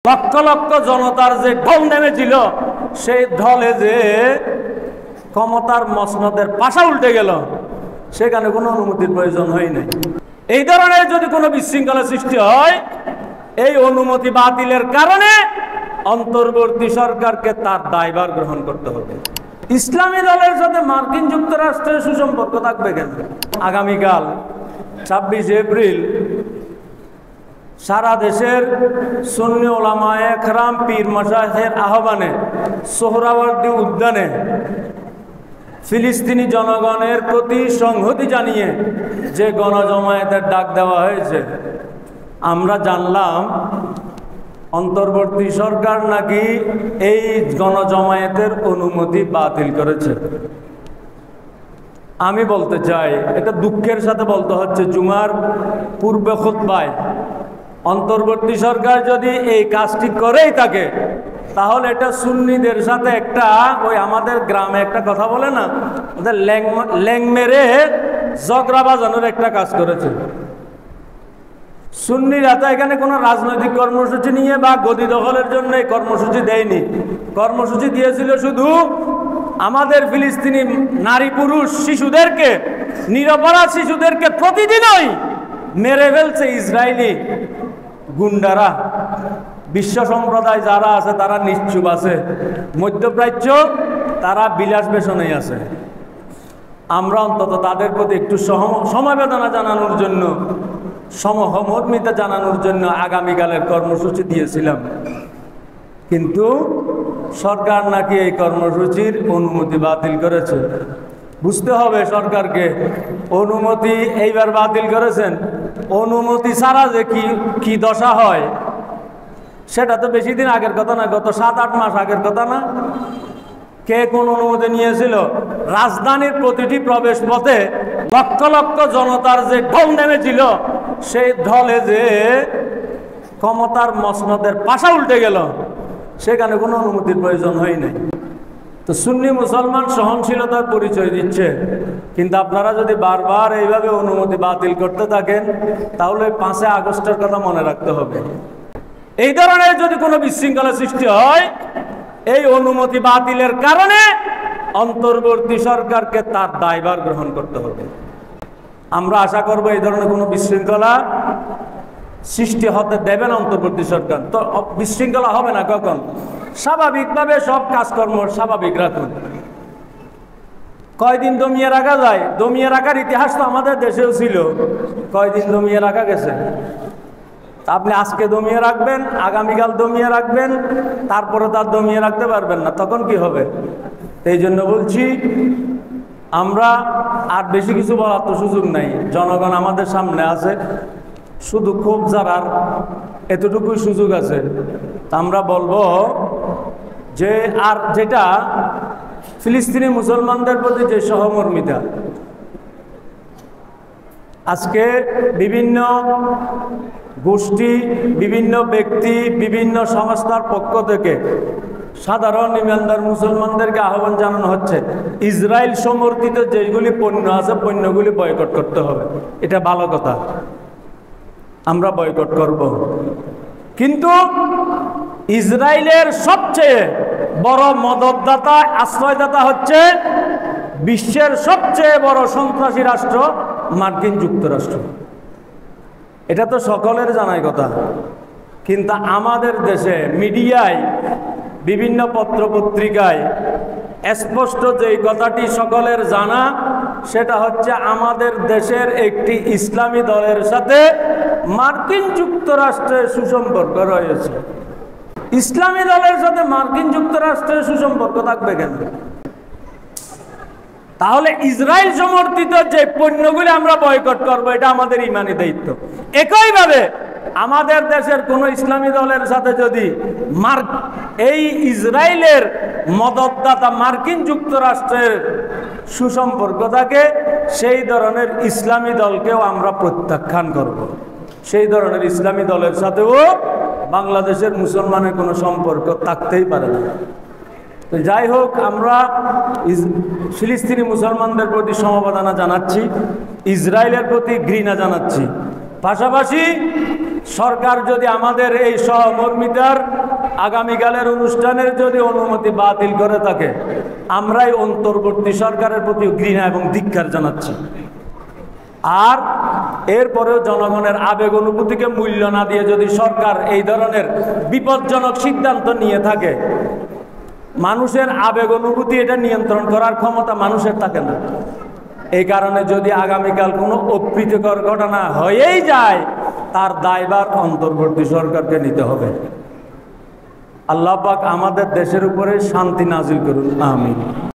লক্ষ লক্ষ জনতার যে ঢল নেমেছিল সেই ঢলে যে ক্ষমতার মসনদের পাশা উল্টে গেল, সেখানে কোনো অনুমতির প্রয়োজন হয় নাই। এই ধরনের যদি কোনো বিশৃঙ্খলা সৃষ্টি হয়, এই অনুমতি বাতিলের কারণে অন্তর্বর্তী সরকারকে তার দায়ভার গ্রহণ করতে হবে। ইসলামী দলের সাথে মার্কিন যুক্তরাষ্ট্রের সুসম্পর্ক থাকবে কেন? আগামীকাল 26 এপ্রিল সারা দেশের সুন্নি ওলামায়ে কেরাম পীর মাশায়েখের আহ্বানে সোহরাওয়ার্দী উদ্যানে ফিলিস্তিনি জনগণের প্রতি সংহতি জানিয়ে যে গণজমায়েতের ডাক দেওয়া হয়েছে, আমরা জানলাম অন্তর্বর্তী সরকার নাকি এই গণজমায়েতের অনুমতি বাতিল করেছে। আমি বলতে চাই, এটা দুঃখের সাথে বলতে হচ্ছে, জুমার পূর্বে খুতবায় অন্তর্বর্তী সরকার যদি এই কাজটি করেই থাকে, তাহলে এটা সুন্নিদের সাথে একটা, ওই আমাদের গ্রামে একটা কথা বলে না, ওদের ল্যাং মেরে ঝগড়া বাজানোর একটা কাজ করেছে। সুন্নিরা তো এখানে কোনো রাজনৈতিক কর্মসূচি নিয়ে বা গদি দখলের জন্য এই কর্মসূচি দেয়নি। কর্মসূচি দিয়েছিল শুধু আমাদের ফিলিস্তিনি নারী পুরুষ শিশুদেরকে, নিরপরাধ শিশুদেরকে প্রতিদিনই মেরে ফেলছে ইসরায়েলি গুন্ডারা। বিশ্ব সম্প্রদায় যারা আছে তারা নিশ্চুপ আছে, মধ্যপ্রাচ্য তারা বিলাস বেসনে আছে। আমরা অন্তত তাদের প্রতি একটু সমবেদনা জানানোর জন্য, সমহমর্মিতা জানানোর জন্য আগামীকালের কর্মসূচি দিয়েছিলাম, কিন্তু সরকার নাকি এই কর্মসূচির অনুমতি বাতিল করেছে। বুঝতে হবে সরকারকে, অনুমতি এইবার বাতিল করেছেন, অনুমতি ছাড়া যে কি দশা হয় সেটা তো বেশি দিন আগের কথা না, গত 7-8 মাস আগের কথা না। কে কোন অনুমতি নিয়েছিল? রাজধানীর প্রতিটি প্রবেশ পথে লক্ষ লক্ষ জনতার যে ঢল নেমেছিল, সেই ঢলে যে ক্ষমতার মসনদের পাশা উল্টে গেল, সেখানে কোনো অনুমতির প্রয়োজন হয় নাই। তো সুন্নি মুসলমান সহনশীলতার পরিচয় দিচ্ছে, কিন্তু আপনারা যদি বারবার এইভাবে অনুমতি বাতিল করতে থাকেন, তাহলে 5 আগস্টের কথা মনে রাখতে হবে। এই ধরনের যদি কোনো বিশৃঙ্খলা সৃষ্টি হয়, এই অনুমতি বাতিলের কারণে অন্তর্বর্তী সরকারকে তার দায়ভার গ্রহণ করতে হবে। আমরা আশা করব এই ধরনের কোনো বিশৃঙ্খলা সৃষ্টি হতে দেবে না অন্তর্বর্তী সরকার। তো বিশৃঙ্খলা হবে না কখন? স্বাভাবিকভাবে সব কাজকর্ম স্বাভাবিক রাখুন। কয়দিন দমিয়ে রাখা যায়? দমিয়ে রাখার ইতিহাস তো আমাদের দেশেও ছিল। কয়দিন দমিয়ে রাখা গেছে? আপনি আজকে দমিয়ে রাখবেন, আগামীকাল দমিয়ে রাখবেন, তারপরে তার দমিয়ে রাখতে পারবেন না, তখন কি হবে? এই জন্য বলছি, আমরা আর বেশি কিছু বলার তো সুযোগ নাই। জনগণ আমাদের সামনে আছে, শুধু ক্ষোভ জানার এতটুকুই সুযোগ আছে। আমরা বলবো যে, আর যেটা ফিলিস্তিনি মুসলমানদের প্রতি যে সহমর্মিতা, আজকে বিভিন্ন গোষ্ঠী, বিভিন্ন ব্যক্তি, বিভিন্ন সংস্থার পক্ষ থেকে সাধারণ ইমানদার মুসলমানদেরকে আহ্বান জানানো হচ্ছে, ইসরায়েল সমর্থিত যেগুলি পণ্য আছে, পণ্যগুলি বয়কট করতে হবে। এটা ভালো কথা, আমরা বয়কট করব। কিন্তু ইসরায়েলের সবচেয়ে বড় মদতদাতা, আশ্রয়দাতা হচ্ছে বিশ্বের সবচেয়ে বড় সন্ত্রাসী রাষ্ট্র মার্কিন যুক্তরাষ্ট্র। এটা তো সকলের জানাই কথা, কিন্তু আমাদের দেশে মিডিয়ায়, বিভিন্ন পত্রপত্রিকায় স্পষ্ট যেই কথাটি সকলের জানা, সেটা হচ্ছে আমাদের দেশের একটি ইসলামী দলের সাথে মার্কিন যুক্তরাষ্ট্রের সুসম্পর্ক রয়েছে। ইসলামী দলের সাথে মার্কিন যুক্তরাষ্ট্রের সুসম্পর্ক থাকবে কেন? তাহলে ইসরায়েল সমর্থিত যে পণ্যগুলি আমরা বয়কট করব, এটা আমাদের ইমানি দায়িত্ব। একইভাবে আমাদের দেশের কোন ইসলামী দলের সাথে যদি এই ইসরায়েলের মদতদাতা মার্কিন যুক্তরাষ্ট্রের সুসম্পর্ক থাকে, সেই ধরনের ইসলামী দলকেও আমরা প্রত্যাখ্যান করব। সেই ধরনের ইসলামী দলের সাথেও বাংলাদেশের মুসলমানের কোনো সম্পর্ক থাকতেই পারে না। তো যাই হোক, আমরা ফিলিস্তিনি মুসলমানদের প্রতি সমবেদনা জানাচ্ছি, ইসরায়েলের প্রতি ঘৃণা জানাচ্ছি, পাশাপাশি সরকার যদি আমাদের এই সহমর্মিতার আগামীকালের অনুষ্ঠানের যদি অনুমতি বাতিল করে থাকে, আমরাই অন্তর্বর্তী সরকারের প্রতি ঘৃণা এবং ধিক্কার জানাচ্ছি। আর এরপরেও জনগণের আবেগ অনুভূতিকে মূল্য না দিয়ে যদি সরকার এই ধরনের বিপজ্জনক সিদ্ধান্ত নিয়ে থাকে, মানুষের আবেগ অনুভূতি এটা নিয়ন্ত্রণ করার ক্ষমতা মানুষের থাকে না। এই কারণে যদি আগামীকাল কোনো অপ্রীতিকর ঘটনা হয়েই যায়, তার দায়ভার অন্তর্বর্তী সরকারকে নিতে হবে। আল্লাহ পাক আমাদের দেশের উপরে শান্তি নাজিল করুন, আমিন।